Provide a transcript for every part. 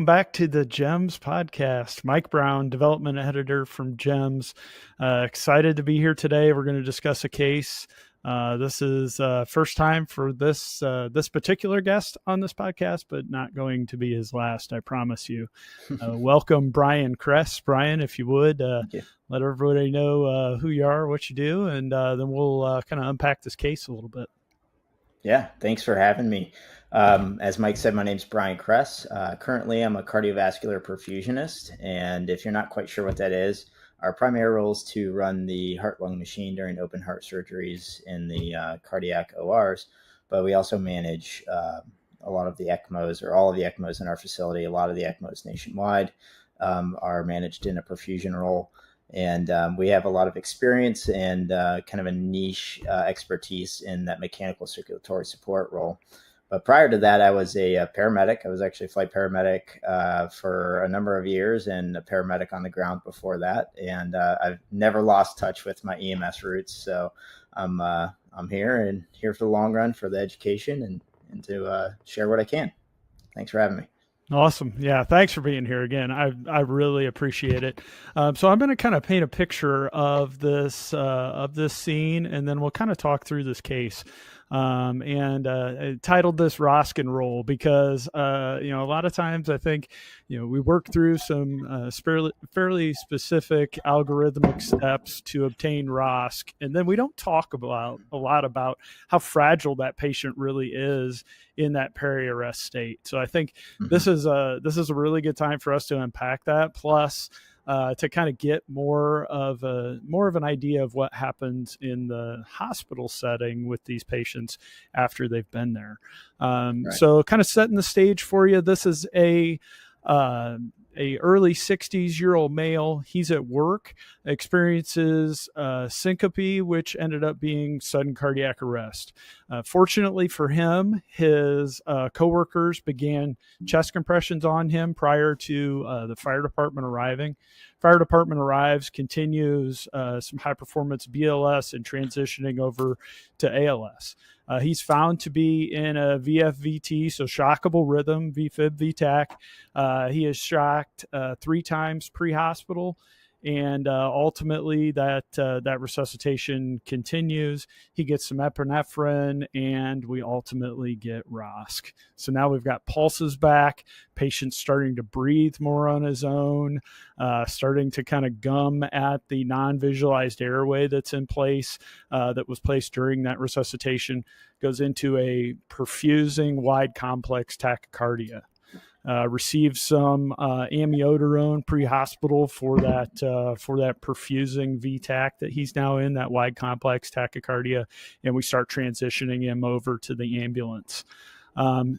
welcome back to the JEMS podcast. Mike Brown, development editor from JEMS. Excited to be here today. We're going to discuss a case. This is first time for this particular guest on this podcast, but not going to be his last, I promise you. Welcome, Brian Kress. Brian, if you would, let everybody know who you are, what you do, and then we'll kind of unpack this case a little bit. Yeah, thanks for having me. As Mike said, my name's Brian Kress. Currently, I'm a cardiovascular perfusionist, and if you're not quite sure what that is, our primary role is to run the heart-lung machine during open heart surgeries in the cardiac ORs, but we also manage a lot of the ECMOs, or all of the ECMOs in our facility. A lot of the ECMOs nationwide are managed in a perfusion role. And we have a lot of experience and kind of a niche expertise in that mechanical circulatory support role. But prior to that, I was a paramedic. I was actually a flight paramedic for a number of years and a paramedic on the ground before that. And I've never lost touch with my EMS roots. So I'm here for the long run for the education and to share what I can. Thanks for having me. Awesome. Yeah. Thanks for being here again. I really appreciate it. So I'm going to kind of paint a picture of this scene, and then we'll kind of talk through this case. I titled this ROSC and roll because, a lot of times I think, we work through some fairly specific algorithmic steps to obtain ROSC, and then we don't talk a lot about how fragile that patient really is in that peri-arrest state. So I think this is a really good time for us to unpack that. Plus, to kind of get more of an idea of what happens in the hospital setting with these patients after they've been there. Right. So kind of setting the stage for you. This is a early 60s-year-old male. He's at work, experiences syncope, which ended up being sudden cardiac arrest. Fortunately for him, his coworkers began chest compressions on him prior to the fire department arriving. Fire department arrives, continues some high-performance BLS and transitioning over to ALS. He's found to be in a VFVT, so shockable rhythm, VFib, VTAC. He is shocked 3 times pre-hospital, and ultimately that resuscitation continues. He gets some epinephrine, and we ultimately get ROSC. So now we've got pulses back, patient starting to breathe more on his own, starting to kind of gum at the non-visualized airway that's in place, that was placed during that resuscitation, goes into a perfusing wide complex tachycardia. Received some amiodarone pre-hospital for that perfusing VTAC that he's now in, that wide complex tachycardia, and we start transitioning him over to the ambulance.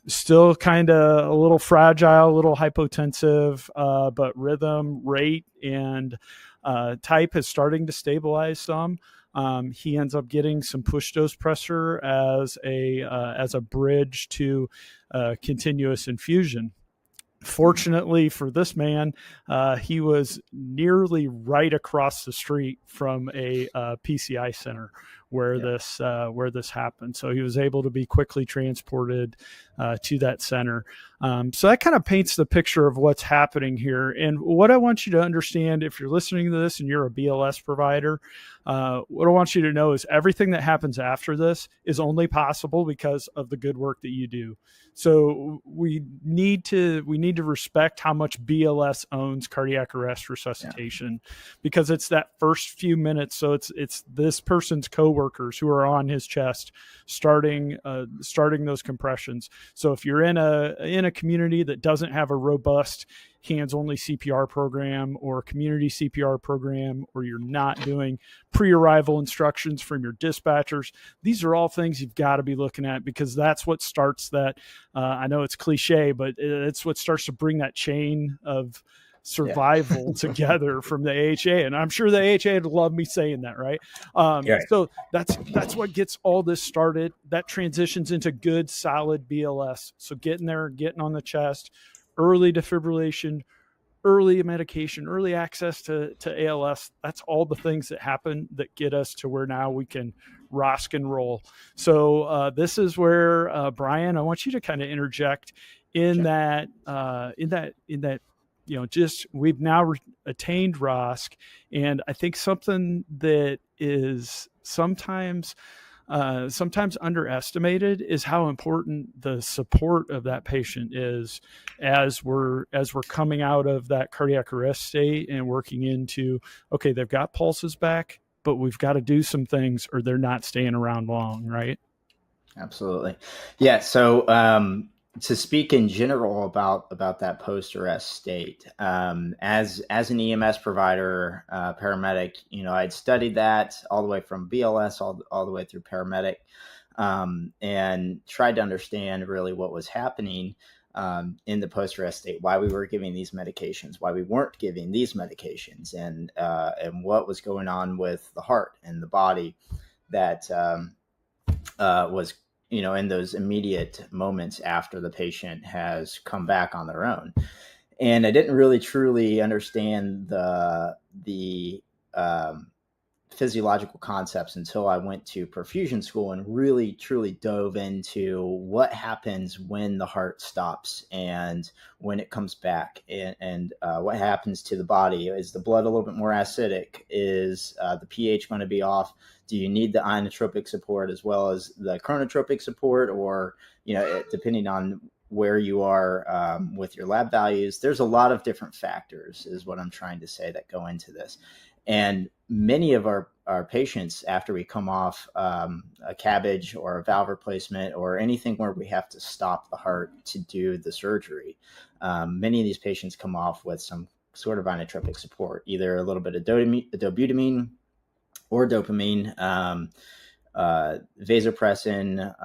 Still kind of a little fragile, a little hypotensive, but rhythm, rate, and type is starting to stabilize some. He ends up getting some push dose pressure as a bridge to continuous infusion. Fortunately for this man, he was nearly right across the street from a PCI center where this happened. So he was able to be quickly transported to that center. So that kind of paints the picture of what's happening here. And what I want you to understand, if you're listening to this and you're a BLS provider, what I want you to know is everything that happens after this is only possible because of the good work that you do. So we need to respect how much BLS owns cardiac arrest resuscitation, because it's that first few minutes. So it's this person's coworkers who are on his chest starting those compressions. So if you're in a community that doesn't have a robust hands-only CPR program or community CPR program, or you're not doing pre-arrival instructions from your dispatchers, these are all things you've got to be looking at, because that's what starts that, I know it's cliche, but it's what starts to bring that chain of survival together from the AHA. And I'm sure the AHA would love me saying that, right? So that's what gets all this started. That transitions into good, solid BLS. So getting there, getting on the chest, early defibrillation, early medication, early access to ALS. That's all the things that happen that get us to where now we can ROSC and roll. So this is where, Brian, I want you to kind of interject in Sure. that just we've now attained ROSC, and I think something that is sometimes underestimated is how important the support of that patient is as we're coming out of that cardiac arrest state and working into, okay, they've got pulses back, but we've got to do some things or they're not staying around long, right? Absolutely. Yeah. So, to speak in general about that post arrest state, as an EMS provider, paramedic, I'd studied that all the way from BLS all the way through paramedic, and tried to understand really what was happening in the post arrest state, why we were giving these medications, why we weren't giving these medications, and what was going on with the heart and the body that was in those immediate moments after the patient has come back on their own. And I didn't really truly understand the physiological concepts until I went to perfusion school and really truly dove into what happens when the heart stops and when it comes back, and what happens to the body. Is the blood a little bit more acidic? Is the pH going to be off? Do you need the inotropic support as well as the chronotropic support? Or, depending on where you are with your lab values, there's a lot of different factors, is what I'm trying to say, that go into this. And many of our patients, after we come off a cabbage or a valve replacement or anything where we have to stop the heart to do the surgery, many of these patients come off with some sort of inotropic support, either a little bit of dobutamine or dopamine, vasopressin,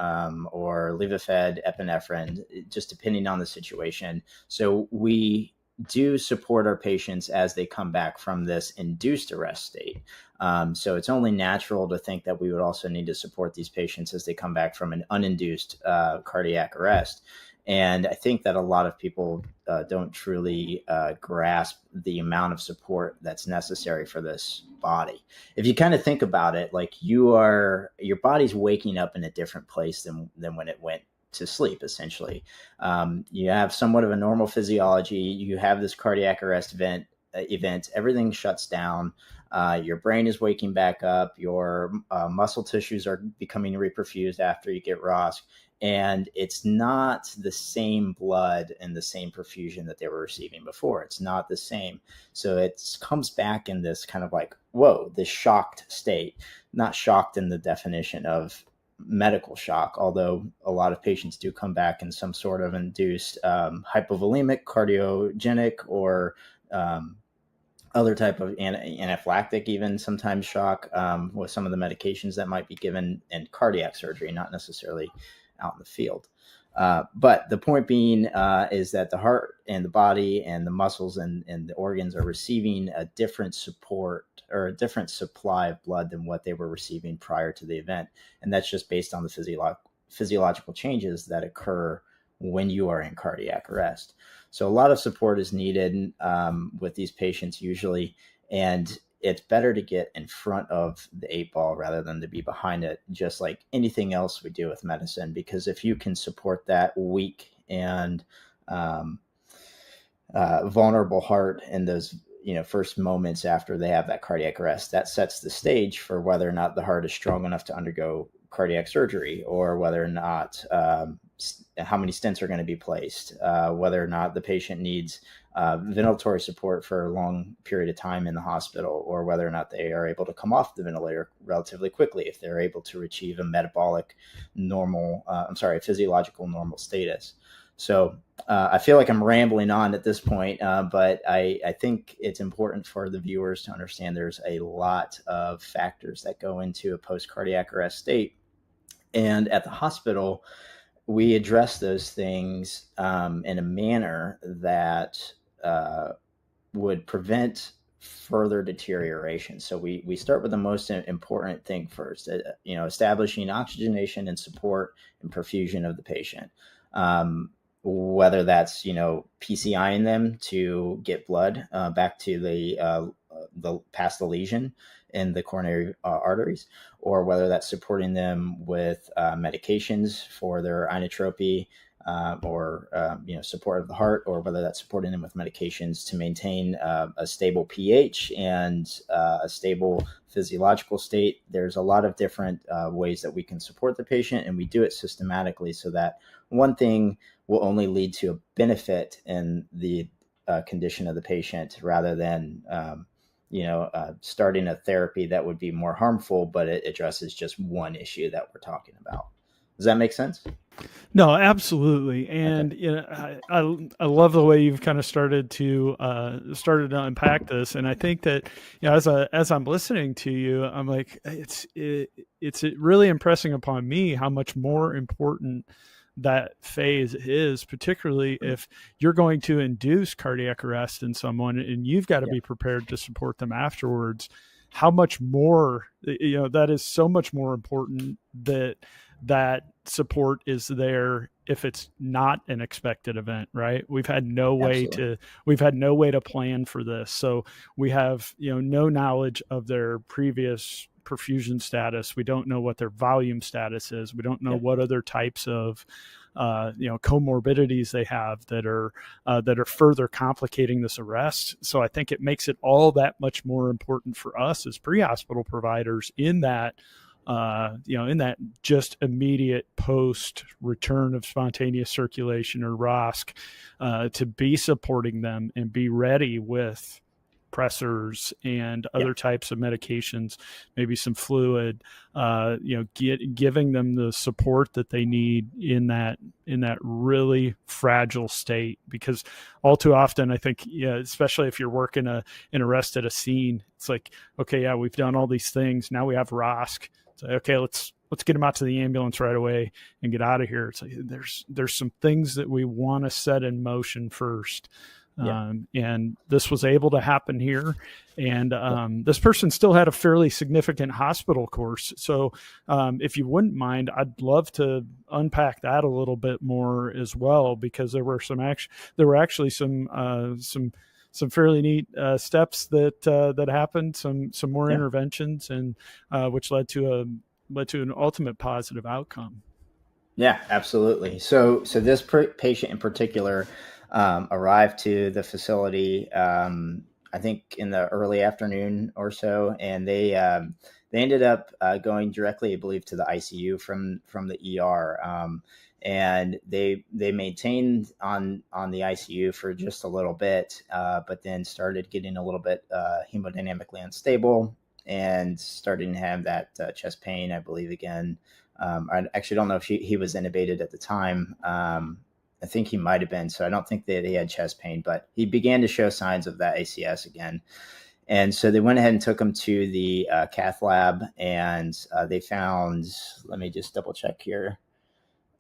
or Levophed, epinephrine, just depending on the situation. So we do support our patients as they come back from this induced arrest state. So it's only natural to think that we would also need to support these patients as they come back from an uninduced cardiac arrest. And I think that a lot of people don't truly grasp the amount of support that's necessary for this body. If you kind of think about it, like your body's waking up in a different place than when it went to sleep, essentially. You have somewhat of a normal physiology. You have this cardiac arrest event, everything shuts down. Your brain is waking back up. Your muscle tissues are becoming reperfused after you get ROSC. And it's not the same blood and the same perfusion that they were receiving before. It's not the same. So it comes back in this kind of like, whoa, this shocked state. Not shocked in the definition of medical shock, although a lot of patients do come back in some sort of induced hypovolemic, cardiogenic, or other type of anaphylactic, even sometimes shock, with some of the medications that might be given in cardiac surgery, not necessarily out in the field. But the point being is that the heart and the body and the muscles and the organs are receiving a different support or a different supply of blood than what they were receiving prior to the event. And that's just based on the physiological changes that occur when you are in cardiac arrest. So a lot of support is needed with these patients usually, and it's better to get in front of the 8-ball rather than to be behind it, just like anything else we do with medicine. Because if you can support that weak and vulnerable heart in those first moments after they have that cardiac arrest, that sets the stage for whether or not the heart is strong enough to undergo cardiac surgery, or whether or not how many stents are going to be placed, whether or not the patient needs ventilatory support for a long period of time in the hospital, or whether or not they are able to come off the ventilator relatively quickly if they're able to achieve a physiological normal status. So I feel like I'm rambling on at this point, but I think it's important for the viewers to understand there's a lot of factors that go into a post-cardiac arrest state. And at the hospital, we address those things in a manner that would prevent further deterioration. So we start with the most important thing first, establishing oxygenation and support and perfusion of the patient. Whether that's PCIing them to get blood back to the past the lesion in the coronary arteries, or whether that's supporting them with medications for their inotropy, or support of the heart, or whether that's supporting them with medications to maintain a stable pH and a stable physiological state. There's a lot of different ways that we can support the patient, and we do it systematically so that one thing will only lead to a benefit in the condition of the patient rather than starting a therapy that would be more harmful, but it addresses just one issue that we're talking about. Does that make sense? No, absolutely. And Okay. I love the way you've kind of started to unpack this. And I think that, as I'm listening to you, I'm like, it's really impressing upon me how much more important that phase is, particularly if you're going to induce cardiac arrest in someone and you've got to Yeah. be prepared to support them afterwards. How much more, that is so much more important that support is there if it's not an expected event, right? We've had no way to plan for this. So we have, no knowledge of their previous perfusion status. We don't know what their volume status is. We don't know what other types of comorbidities they have that are further complicating this arrest. So I think it makes it all that much more important for us as pre-hospital providers in that just immediate post return of spontaneous circulation, or ROSC, to be supporting them and be ready with pressors and other types of medications, maybe some fluid, giving them the support that they need in that really fragile state. Because all too often, I think, especially if you're working an arrest at a scene, it's like, okay, yeah, we've done all these things. Now we have ROSC. So, okay, let's get them out to the ambulance right away and get out of here. It's like there's some things that we want to set in motion first. And this was able to happen here. And this person still had a fairly significant hospital course. So if you wouldn't mind, I'd love to unpack that a little bit more as well, because there were actually some fairly neat steps that happened, some more interventions, and which led to an ultimate positive outcome. Yeah, absolutely. So this patient in particular arrived to the facility, I think in the early afternoon or so, and they ended up going directly, I believe, to the ICU from the ER. And they maintained on the ICU for just a little bit, but then started getting a little bit hemodynamically unstable and starting to have that chest pain, I believe, again. I actually don't know if he was intubated at the time. I think he might have been, so I don't think that he had chest pain, but he began to show signs of that ACS again. And so they went ahead and took him to the cath lab, and they found, let me just double check here.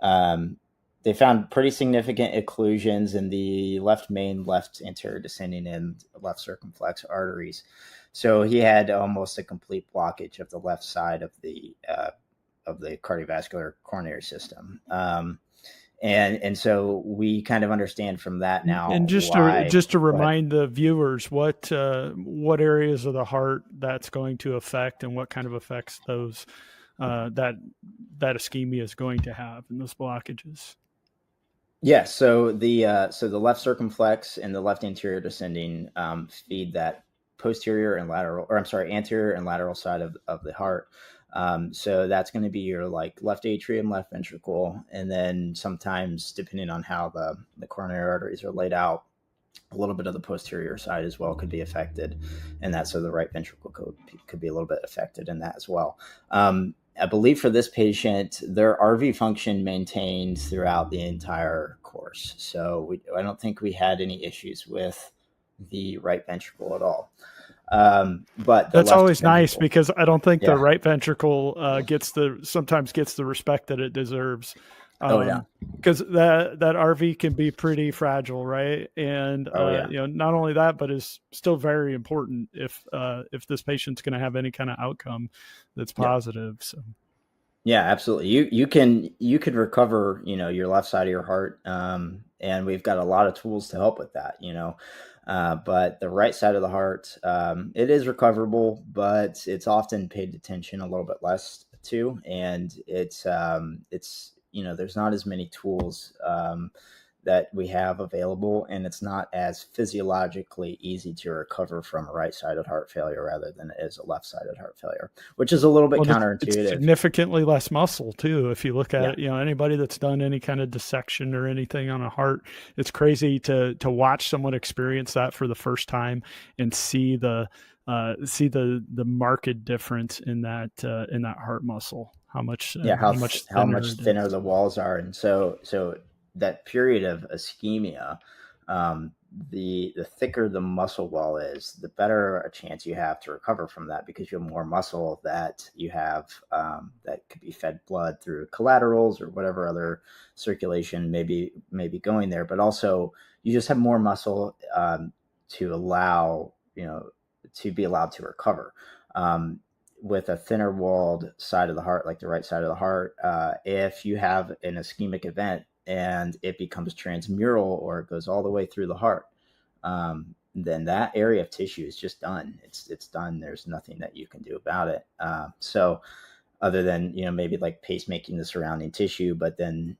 They found pretty significant occlusions in the left main, left anterior descending, and left circumflex arteries. So he had almost a complete blockage of the left side of the cardiovascular coronary system. And so we kind of understand from that now. And just to remind the viewers what areas of the heart that's going to affect, and what kind of effects those that ischemia is going to have in those blockages. Yeah, so the left circumflex and the left anterior descending feed that anterior and lateral side of the heart. So that's going to be your left atrium, left ventricle, and then sometimes, depending on how the coronary arteries are laid out, a little bit of the posterior side as well could be affected, and that, so the right ventricle could be a little bit affected in that as well. I believe for this patient, their RV function maintained throughout the entire course. So I don't think we had any issues with the right ventricle at all. But that's always nice, because I don't think the right ventricle sometimes gets the respect that it deserves. Because that RV can be pretty fragile, right? And not only that, but is still very important if this patient's going to have any kind of outcome that's positive. So yeah, absolutely. You could recover, your left side of your heart, and we've got a lot of tools to help with that, but the right side of the heart, it is recoverable, but it's often paid attention a little bit less to, and it's there's not as many tools that we have available, and it's not as physiologically easy to recover from a right-sided heart failure rather than it is a left-sided heart failure, which is a little bit counterintuitive. It's significantly less muscle too. If you look at it, anybody that's done any kind of dissection or anything on a heart, it's crazy to watch someone experience that for the first time and see the marked difference in that heart muscle. How much thinner the walls are, and so that period of ischemia, the thicker the muscle wall is, the better a chance you have to recover from that, because you have more muscle that you have that could be fed blood through collaterals or whatever other circulation may be going there. But also you just have more muscle to allow, to be allowed to recover. With a thinner walled side of the heart, like the right side of the heart, if you have an ischemic event and it becomes transmural or it goes all the way through the heart, then that area of tissue is just done. It's done. There's nothing that you can do about it. So other than, maybe like pacemaking the surrounding tissue, but then,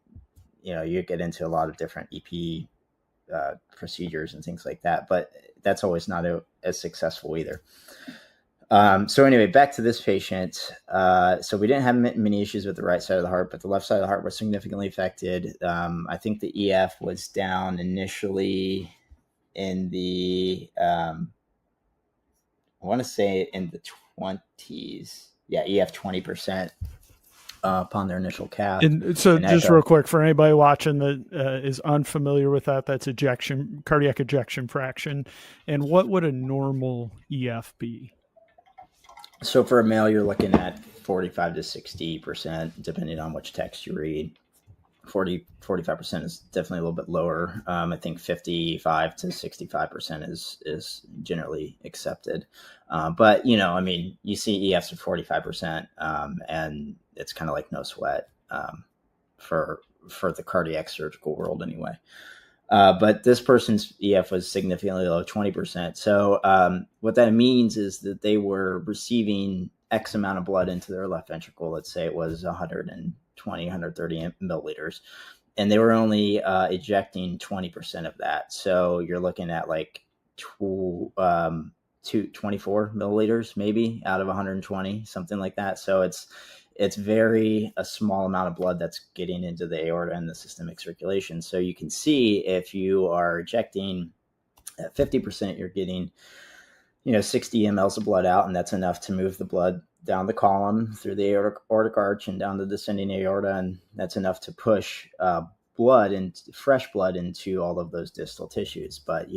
you get into a lot of different EP procedures and things like that, but that's always not as successful either. So anyway, back to this patient. So we didn't have many issues with the right side of the heart, but the left side of the heart was significantly affected. I think the EF was down initially in the, I want to say in the 20s. Yeah, EF 20% upon their initial cath. And so just real quick, for anybody watching that is unfamiliar with that, that's cardiac ejection fraction. And what would a normal EF be? So for a male, you're looking at 45 to 60%, depending on which text you read. 45% is definitely a little bit lower. I think 55 to 65% is generally accepted. But, you see EFs of 45%, and it's kind of like no sweat for the cardiac surgical world anyway. But this person's EF was significantly low, 20%. So what that means is that they were receiving X amount of blood into their left ventricle. Let's say it was 120, 130 milliliters, and they were only ejecting 20% of that. So you're looking at like 24 milliliters maybe out of 120, something like that. So it's a small amount of blood that's getting into the aorta and the systemic circulation. So you can see if you are ejecting at 50%, you're getting, 60 mLs of blood out, and that's enough to move the blood down the column through the aortic arch and down the descending aorta, and that's enough to push fresh blood into all of those distal tissues. But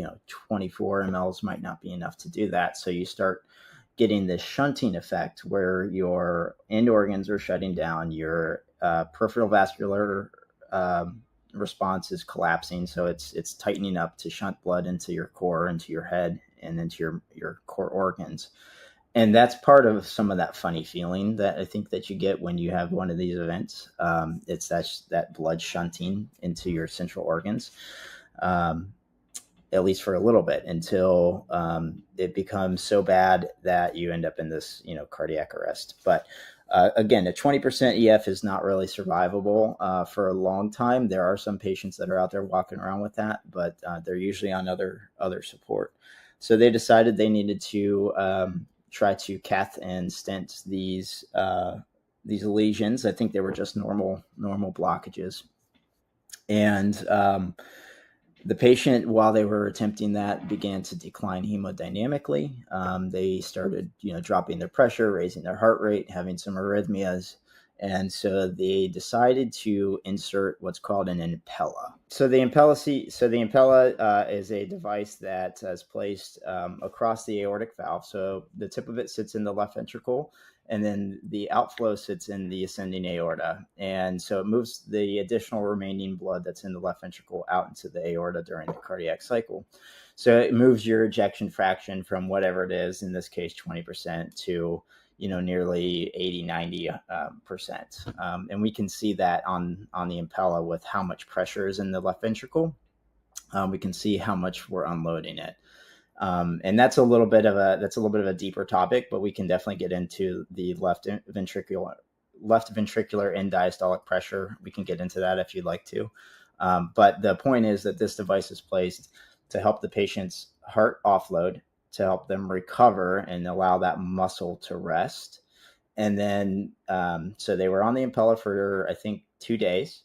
24 mLs might not be enough to do that. So you start getting this shunting effect where your end organs are shutting down, your peripheral vascular response is collapsing, so it's tightening up to shunt blood into your core, into your head, and into your core organs. And that's part of some of that funny feeling that I think that you get when you have one of these events. It's that blood shunting into your central organs. At least for a little bit, until it becomes so bad that you end up in this, cardiac arrest. But again, a 20% EF is not really survivable for a long time. There are some patients that are out there walking around with that, but they're usually on other support. So they decided they needed to try to cath and stent these lesions. I think they were just normal blockages, and the patient, while they were attempting that, began to decline hemodynamically. They started, dropping their pressure, raising their heart rate, having some arrhythmias. And so they decided to insert what's called an impella. So the impella is a device that is placed across the aortic valve. So the tip of it sits in the left ventricle, and then the outflow sits in the ascending aorta. And so it moves the additional remaining blood that's in the left ventricle out into the aorta during the cardiac cycle. So it moves your ejection fraction from whatever it is, in this case 20%, to nearly 80-90%. And we can see that on the impella with how much pressure is in the left ventricle. We can see how much we're unloading it. And that's a little bit of a deeper topic, but we can definitely get into the left ventricular left ventricular end diastolic pressure. We can get into that if you'd like to. But the point is that this device is placed to help the patient's heart offload, to help them recover and allow that muscle to rest. And then, so they were on the Impella for, I think, 2 days.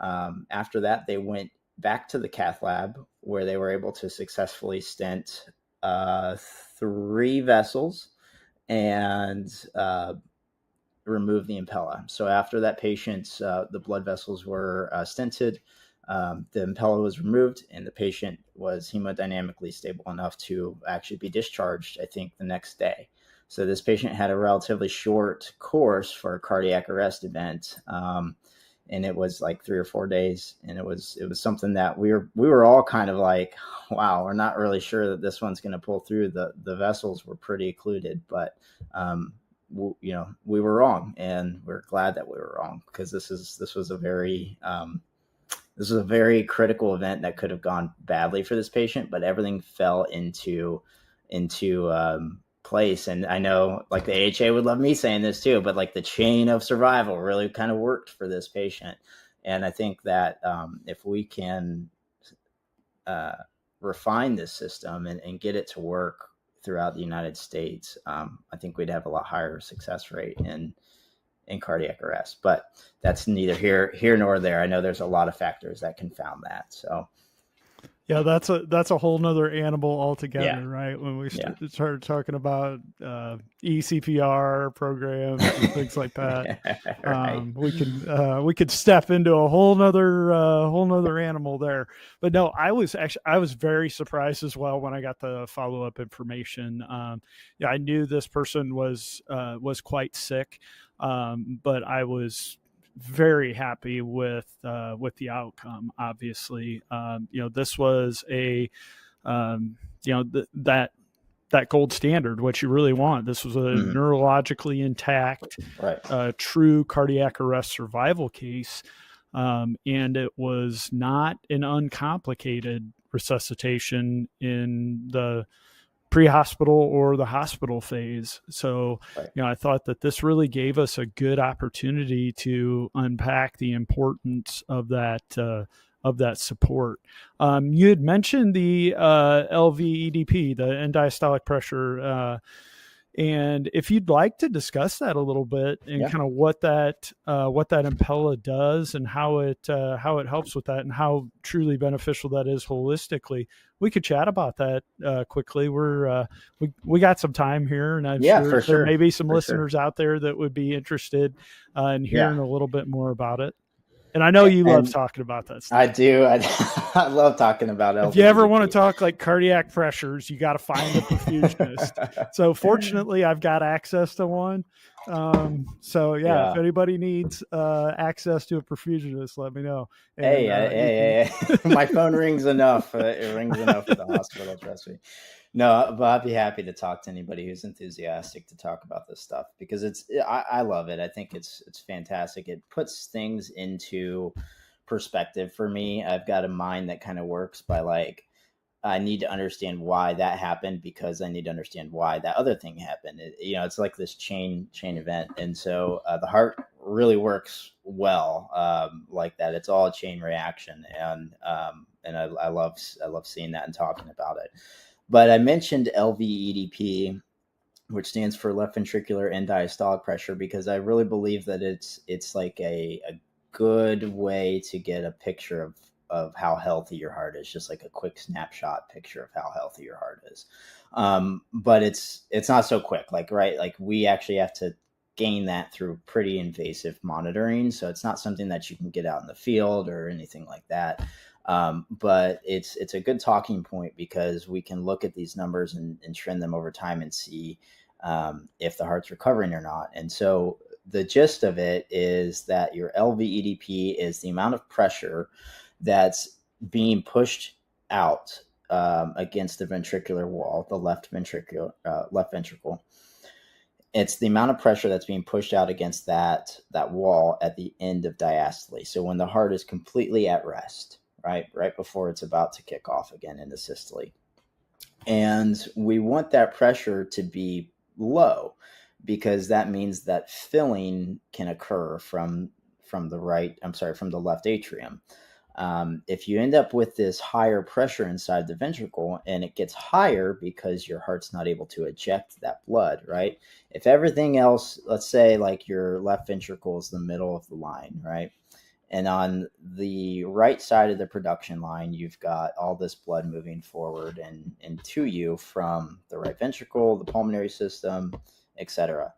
After that, they went back to the cath lab where they were able to successfully stent 3 vessels and remove the Impella. So after that patient's, the blood vessels were stented, the Impella was removed, and the patient was hemodynamically stable enough to actually be discharged, I think, the next day. So this patient had a relatively short course for a cardiac arrest event, and it was like 3 or 4 days. And it was something that we were all kind of like, wow, we're not really sure that this one's going to pull through. The vessels were pretty occluded, but we were wrong, and we're glad that we were wrong, because this was a very critical event that could have gone badly for this patient, but everything fell into place. And I know, like, the AHA would love me saying this too, but like the chain of survival really kind of worked for this patient. And I think that if we can refine this system and get it to work throughout the United States, I think we'd have a lot higher success rate in cardiac arrest. But that's neither here nor there. I know there's a lot of factors that confound that. So yeah, that's a whole nother animal altogether, Yeah. right? When we started talking about eCPR programs and things like that, Right. we could step into a whole nother animal there. But no, I was very surprised as well when I got the follow up information. I knew this person was quite sick, but I was very happy with the outcome. Obviously, this was a that gold standard, what you really want. This was a neurologically intact, Right. True cardiac arrest survival case, and it was not an uncomplicated resuscitation in the pre-hospital or the hospital phase. So, Right. I thought that this really gave us a good opportunity to unpack the importance of that support. You had mentioned the LVEDP, the end diastolic pressure, and if you'd like to discuss that a little bit and kind of what that Impella does and how it helps with that and how truly beneficial that is holistically, we could chat about that quickly. We got some time here, and I'm sure there may be some listeners out there that would be interested in hearing a little bit more about it. And I know you love talking about that stuff. I do. I love talking about LVEDP. If you ever want to talk like cardiac pressures, you got to find a perfusionist. So fortunately, I've got access to one. If anybody needs access to a perfusionist, let me know. And, my phone rings enough. It rings enough at the hospital, trust me. No, but I'd be happy to talk to anybody who's enthusiastic to talk about this stuff, because I love it. I think it's fantastic. It puts things into perspective for me. I've got a mind that kind of works by like, I need to understand why that happened, because I need to understand why that other thing happened. It's like this chain event. And so the heart really works well like that. It's all a chain reaction. And I love seeing that and talking about it. But I mentioned LVEDP, which stands for left ventricular end diastolic pressure, because I really believe that it's like a good way to get a picture of how healthy your heart is, just like a quick snapshot picture of how healthy your heart is. But it's not so quick, like we actually have to gain that through pretty invasive monitoring. So it's not something that you can get out in the field or anything like that. But it's a good talking point, because we can look at these numbers and trend them over time and see if the heart's recovering or not. And so the gist of it is that your LVEDP is the amount of pressure that's being pushed out against the ventricular wall, the left ventricle. It's the amount of pressure that's being pushed out against that wall at the end of diastole. So when the heart is completely at rest, right before it's about to kick off again into systole. And we want that pressure to be low, because that means that filling can occur from the left atrium. If you end up with this higher pressure inside the ventricle, and it gets higher because your heart's not able to eject that blood, right? If everything else, let's say like your left ventricle is the middle of the line, right? And on the right side of the production line, you've got all this blood moving forward and to you from the right ventricle, the pulmonary system, etc.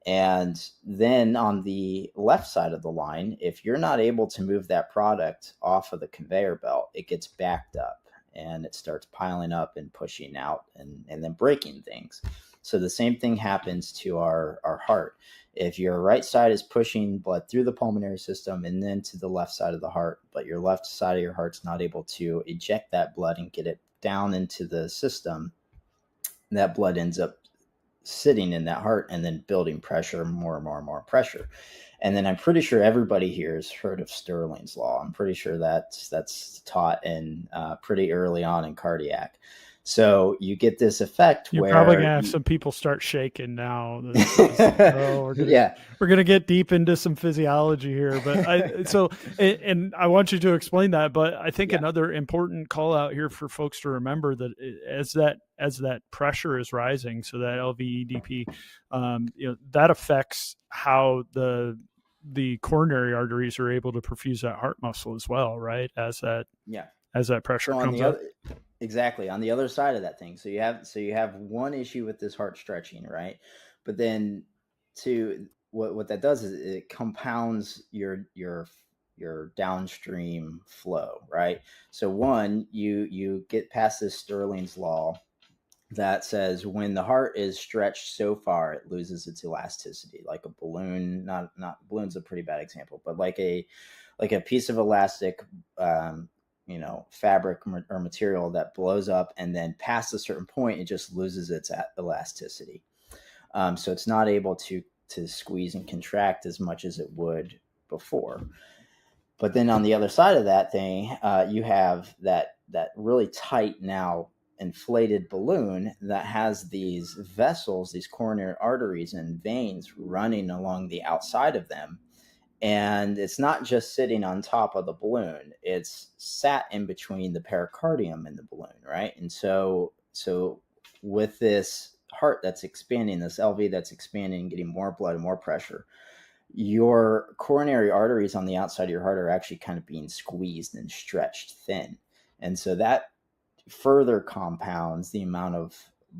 And then on the left side of the line, if you're not able to move that product off of the conveyor belt, it gets backed up and it starts piling up and pushing out and then breaking things. So the same thing happens to our heart. If your right side is pushing blood through the pulmonary system and then to the left side of the heart, but your left side of your heart's not able to eject that blood and get it down into the system, that blood ends up sitting in that heart and then building pressure, more and more and more pressure. And then I'm pretty sure everybody here has heard of Stirling's law. I'm pretty sure that's taught in pretty early on in cardiac. So you get this effect You're where probably gonna have some people start shaking now. We're gonna get deep into some physiology here, but I want you to explain that. But I think another important call out here for folks to remember that as that pressure is rising, so that LVEDP, that affects how the coronary arteries are able to perfuse that heart muscle as well, right? As that pressure comes up. Exactly, on the other side of that thing. So you have one issue with this heart stretching, right? But then what that does is it compounds your downstream flow, right? So one, you get past this Stirling's law that says when the heart is stretched so far, it loses its elasticity, like a balloon. Not balloon's a pretty bad example, but like a piece of elastic, fabric or material that blows up, and then past a certain point, it just loses its elasticity. So it's not able to squeeze and contract as much as it would before. But then on the other side of that thing, you have that really tight, now inflated balloon that has these vessels, these coronary arteries and veins running along the outside of them. And it's not just sitting on top of the balloon, it's sat in between the pericardium and the balloon, right? And so with this heart that's expanding, this LV that's expanding, getting more blood and more pressure, your coronary arteries on the outside of your heart are actually kind of being squeezed and stretched thin. And so that further compounds the amount of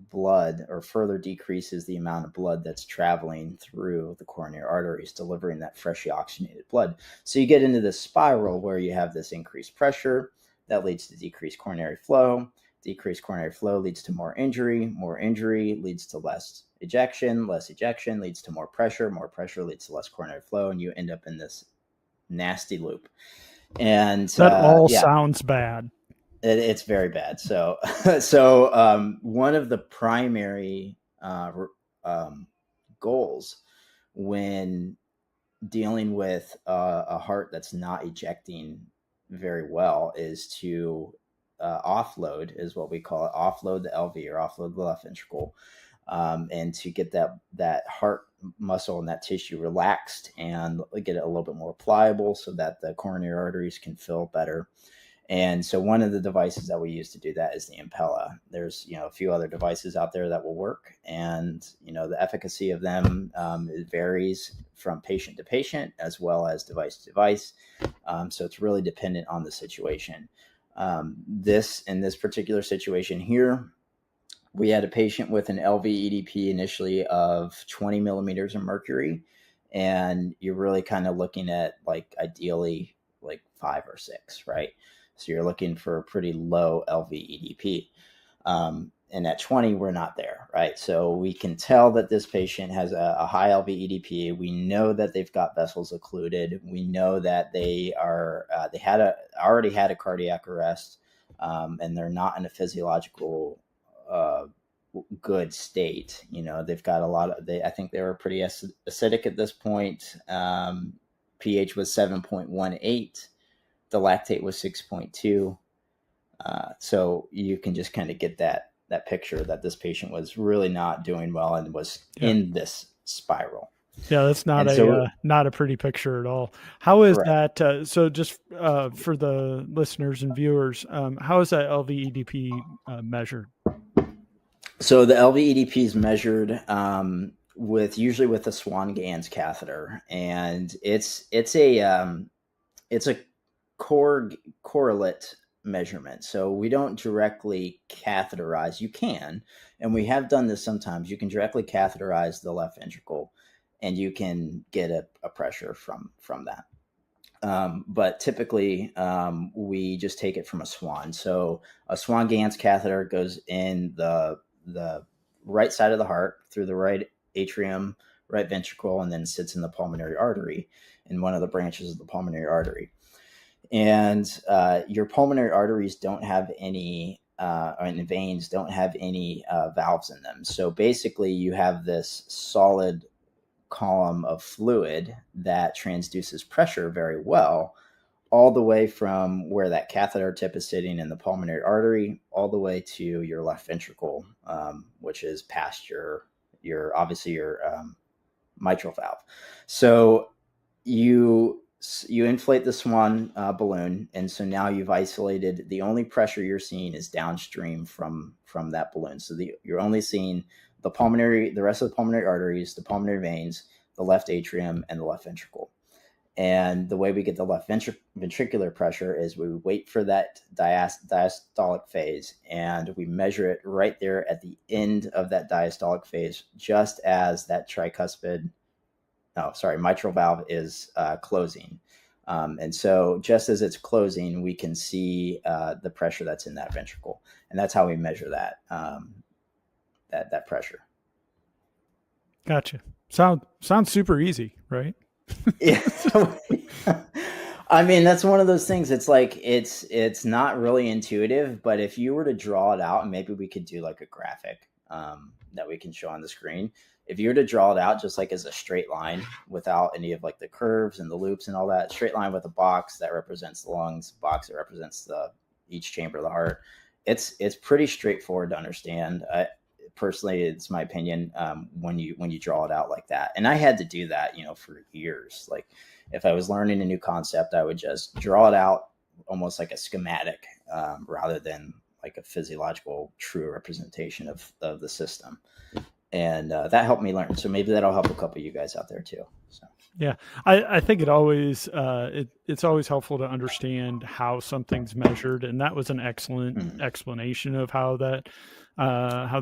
blood, or further decreases the amount of blood that's traveling through the coronary arteries, delivering that freshly oxygenated blood. So you get into this spiral where you have this increased pressure that leads to decreased coronary flow. Decreased coronary flow leads to more injury leads to less ejection leads to more pressure leads to less coronary flow, and you end up in this nasty loop. And that sounds bad. It's very bad. So one of the primary goals when dealing with a heart that's not ejecting very well is to offload, is what we call it, offload the LV, or offload the left ventricle, and to get that heart muscle and that tissue relaxed and get it a little bit more pliable so that the coronary arteries can fill better. And so one of the devices that we use to do that is the Impella. There's, a few other devices out there that will work, and, the efficacy of them it varies from patient to patient as well as device to device. So it's really dependent on the situation. In this particular situation here, we had a patient with an LV-EDP initially of 20 millimeters of mercury, and you're really kind of looking at, like, ideally like 5 or 6, right? So you're looking for a pretty low LV-EDP. And at 20, we're not there, right? So we can tell that this patient has a high LV-EDP. We know that they've got vessels occluded. We know that they already had a cardiac arrest, and they're not in a physiological good state. They've got I think they were pretty acidic at this point. pH was 7.18. The lactate was 6.2. So you can just kind of get that picture that this patient was really not doing well and was in this spiral. Yeah, that's not And so, not a pretty picture at all. How is correct. that? So, just for the listeners and viewers, how is that LVEDP measured? So the LVEDP is measured usually with a Swan-Ganz catheter, and it's a correlate measurement. So we don't directly catheterize. You can, and we have done this sometimes. You can directly catheterize the left ventricle, and you can get a pressure from that. But typically, we just take it from a Swan. So a Swan-Ganz catheter goes in the right side of the heart through the right atrium, right ventricle, and then sits in the pulmonary artery, in one of the branches of the pulmonary artery. And your pulmonary arteries don't have any, and veins don't have any valves in them. So basically, you have this solid column of fluid that transduces pressure very well, all the way from where that catheter tip is sitting in the pulmonary artery, all the way to your left ventricle, which is past your obviously your mitral valve. So you inflate the Swan balloon, and so now you've isolated. The only pressure you're seeing is downstream from that balloon. So you're only seeing the rest of the pulmonary arteries, the pulmonary veins, the left atrium, and the left ventricle. And the way we get the left ventricular pressure is we wait for that diastolic phase, and we measure it right there at the end of that diastolic phase, just as that mitral valve is closing. And so just as it's closing, we can see the pressure that's in that ventricle. And that's how we measure that that pressure. Gotcha. Sounds super easy, right? Yeah. I mean, that's one of those things. It's like it's not really intuitive, but if you were to draw it out, and maybe we could do like a graphic that we can show on the screen. If you were to draw it out just like as a straight line without any of like the curves and the loops and all that, straight line with a box that represents the lungs, box that represents each chamber of the heart, it's pretty straightforward to understand. Personally, it's my opinion, when you draw it out like that. And I had to do that, for years. Like if I was learning a new concept, I would just draw it out almost like a schematic, rather than like a physiological true representation of the system. And that helped me learn. So maybe that'll help a couple of you guys out there too. So. Yeah, I think it's always helpful to understand how something's measured, and that was an excellent explanation of how the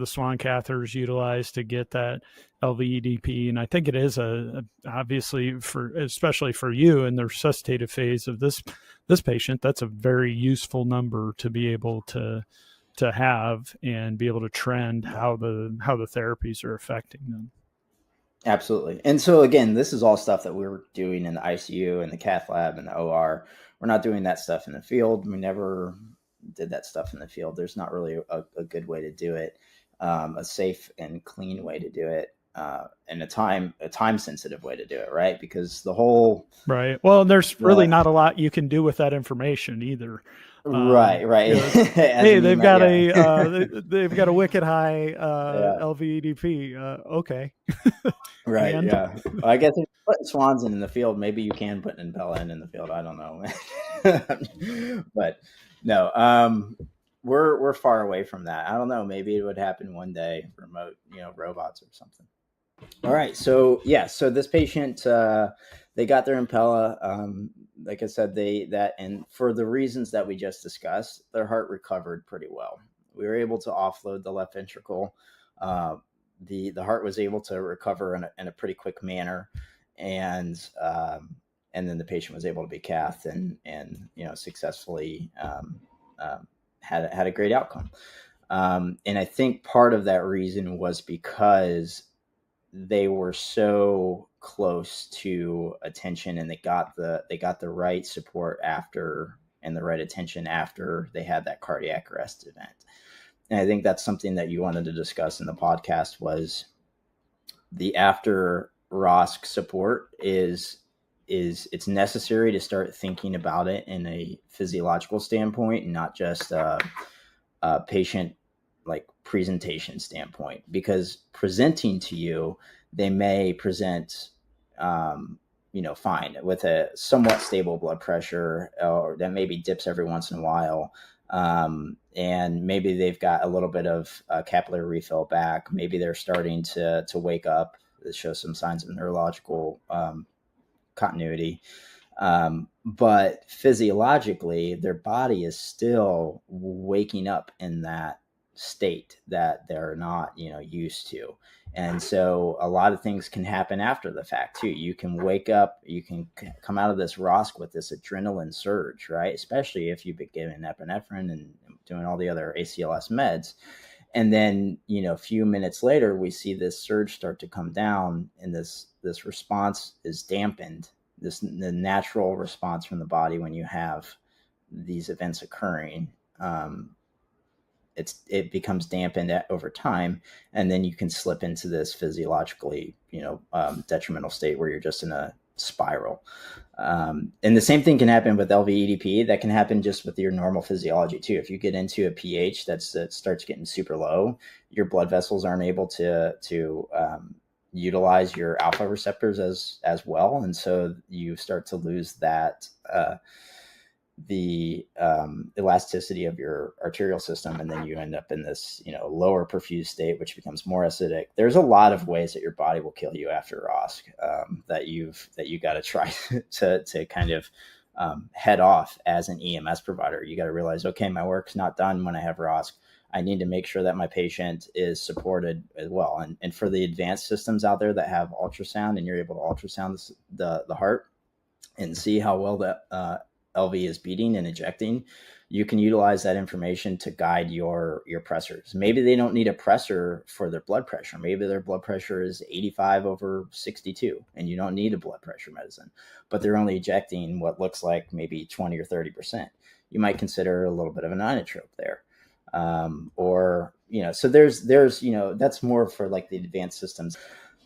Swan catheter is utilized to get that LVEDP. And I think it is obviously especially for you in the resuscitative phase of this patient, that's a very useful number to be able to have and be able to trend how the therapies are affecting them. Absolutely. And so again, this is all stuff that we were doing in the ICU and the cath lab and the OR. We're not doing that stuff in the field. We never did that stuff in the field. There's not really a good way to do it, a safe and clean way to do it, and a time sensitive way to do it, right? Because the whole right. Well, there's really not a lot you can do with that information either. Right. Hey, they've got they've got a wicked high LVEDP. Okay. Right. And? Yeah. I guess if you're putting Swans in the field, maybe you can put an Impella in the field. I don't know. But no, we're far away from that. I don't know. Maybe it would happen one day, remote, robots or something. All right. So so this patient, they got their Impella. Like I said, and for the reasons that we just discussed, their heart recovered pretty well. We were able to offload the left ventricle. The heart was able to recover in a pretty quick manner, and then the patient was able to be cathed and successfully had a great outcome. And I think part of that reason was because they were so close to attention, and they got the right support after, and the right attention after they had that cardiac arrest event. And I think that's something that you wanted to discuss in the podcast, was the after ROSC support is it's necessary to start thinking about it in a physiological standpoint, and not just a patient like presentation standpoint, because presenting to you, they may present, fine with a somewhat stable blood pressure, or that maybe dips every once in a while. And maybe they've got a little bit of capillary refill back. Maybe they're starting to wake up, show some signs of neurological continuity. But physiologically, their body is still waking up in that state that they're not, used to. And so a lot of things can happen after the fact too. You can wake up, you can come out of this ROSC with this adrenaline surge, right? Especially if you've been given epinephrine and doing all the other ACLS meds. And then, a few minutes later, we see this surge start to come down, and this response is dampened. The natural response from the body when you have these events occurring, it becomes dampened over time, and then you can slip into this physiologically, detrimental state where you're just in a spiral. And the same thing can happen with LV-EDP. That can happen just with your normal physiology too. If you get into a pH that starts getting super low, your blood vessels aren't able to utilize your alpha receptors as well, and so you start to lose that the elasticity of your arterial system, and then you end up in this lower perfused state, which becomes more acidic. There's a lot of ways that your body will kill you after ROSC that you got to try to kind of head off as an EMS provider. You got to realize, okay, my work's not done when I have ROSC. I need to make sure that my patient is supported as well. And for the advanced systems out there that have ultrasound, and you're able to ultrasound the heart and see how well that LV is beating and ejecting, you can utilize that information to guide your pressors. Maybe they don't need a pressor for their blood pressure. Maybe their blood pressure is 85/62, and you don't need a blood pressure medicine, but they're only ejecting what looks like maybe 20 or 30%. You might consider a little bit of an inotrope there. So there's that's more for like the advanced systems.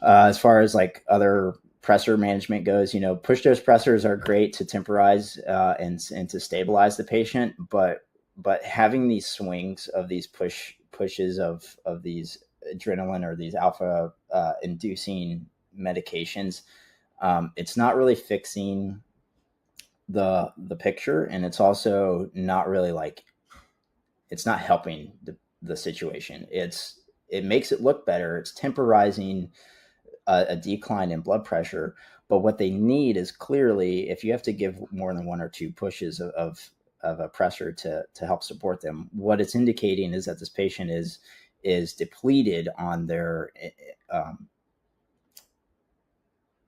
As far as like other pressor management goes, push dose pressors are great to temporize and to stabilize the patient, but having these swings of these pushes of these adrenaline or these alpha inducing medications, it's not really fixing the picture, and it's also not really it's not helping the situation. It makes it look better. It's temporizing a decline in blood pressure, but what they need is clearly, if you have to give more than one or two pushes of a pressor to help support them, what it's indicating is that this patient is depleted on their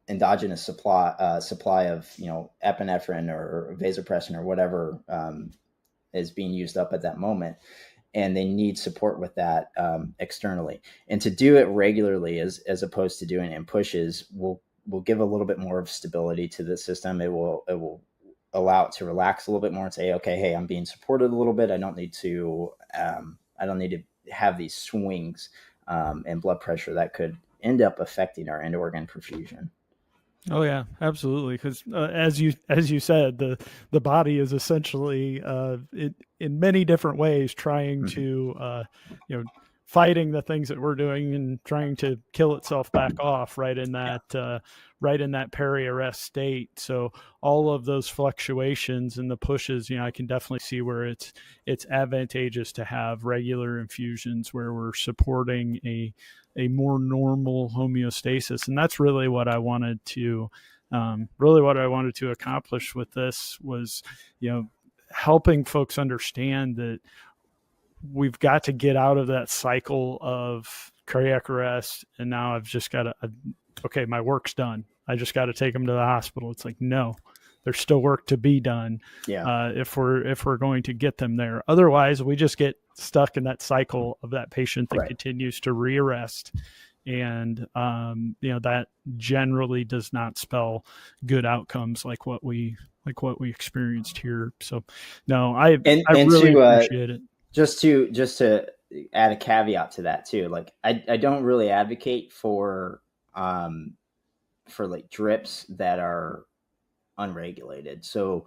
endogenous supply of epinephrine or vasopressin or whatever is being used up at that moment, and they need support with that externally. And to do it regularly, as opposed to doing it in pushes, will give a little bit more of stability to the system. It will allow it to relax a little bit more and say, okay, hey, I'm being supported a little bit. I don't need to have these swings in blood pressure that could end up affecting our end organ perfusion. Oh yeah, absolutely. Because as you said, the body is essentially in many different ways trying to fighting the things that we're doing and trying to kill itself back off right in that peri-arrest state. So all of those fluctuations and the pushes, I can definitely see where it's advantageous to have regular infusions where we're supporting a more normal homeostasis. And that's really what I wanted to accomplish with this was, helping folks understand that we've got to get out of that cycle of cardiac arrest. And now I've just got to, okay, my work's done. I just got to take them to the hospital. It's like, no, there's still work to be done. Yeah. If we're going to get them there. Otherwise, we just get stuck in that cycle of that patient that continues to re-arrest. And, that generally does not spell good outcomes like what we experienced here. So no, I really appreciate it. Just to add a caveat to that too, like I don't really advocate for like drips that are unregulated. So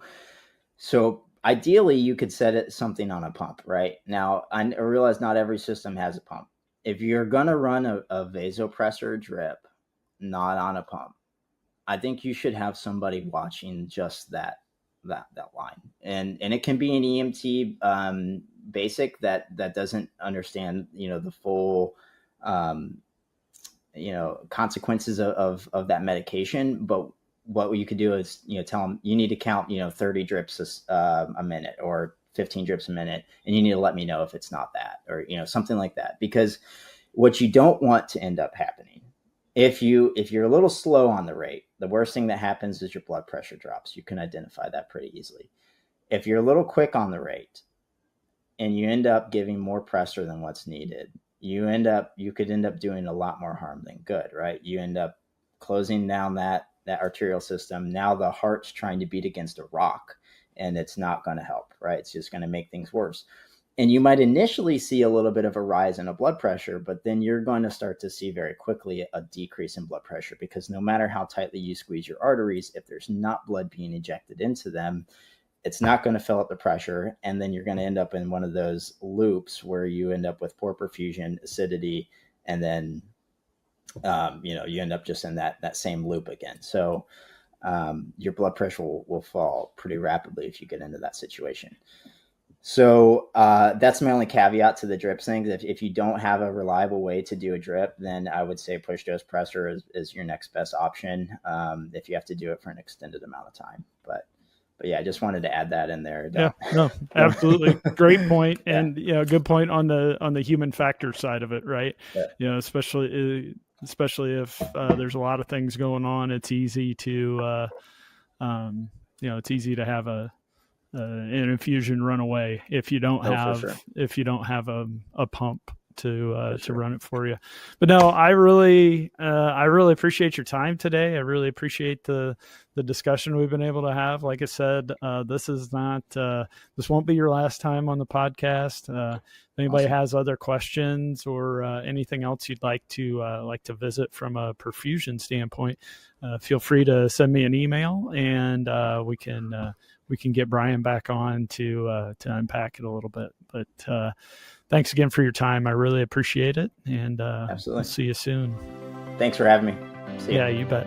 ideally you could set something on a pump, right? Now I realize not every system has a pump. If you're going to run a vasopressor drip not on a pump, I think you should have somebody watching just that line, and it can be an EMT basic that doesn't understand the full consequences of that medication. But what you could do is tell them you need to count 30 drips a minute or 15 drips a minute, and you need to let me know if it's not that, or something like that. Because what you don't want to end up happening, if you're a little slow on the rate, the worst thing that happens is your blood pressure drops. You can identify that pretty easily. If you're a little quick on the rate and you end up giving more pressure than what's needed, you could end up doing a lot more harm than good, right? You end up closing down that arterial system. Now the heart's trying to beat against a rock, and it's not going to help, right? It's just going to make things worse. And you might initially see a little bit of a rise in a blood pressure, but then you're going to start to see very quickly a decrease in blood pressure, because no matter how tightly you squeeze your arteries, if there's not blood being injected into them, it's not going to fill up the pressure. And then you're going to end up in one of those loops where you end up with poor perfusion, acidity, and then, you end up just in that same loop again. So your blood pressure will fall pretty rapidly if you get into that situation. So that's my only caveat to the drip things. If you don't have a reliable way to do a drip, then I would say push dose pressor is your next best option if you have to do it for an extended amount of time. But yeah, I just wanted to add that in there. Yeah, no, absolutely. Great point. Yeah. And, good point on the human factor side of it, right? Yeah. Especially if there's a lot of things going on, it's easy to, it's easy to have an infusion run away if you don't have a pump to run it for you. But no, I really appreciate your time today. I really appreciate the discussion we've been able to have. Like I said, this won't be your last time on the podcast. If anybody Awesome. has other questions or anything else you'd like to visit from a perfusion standpoint, feel free to send me an email, and we can get Brian back on to unpack it a little bit. But thanks again for your time. I really appreciate it. And Absolutely. I'll see you soon. Thanks for having me. See you. Yeah, you bet.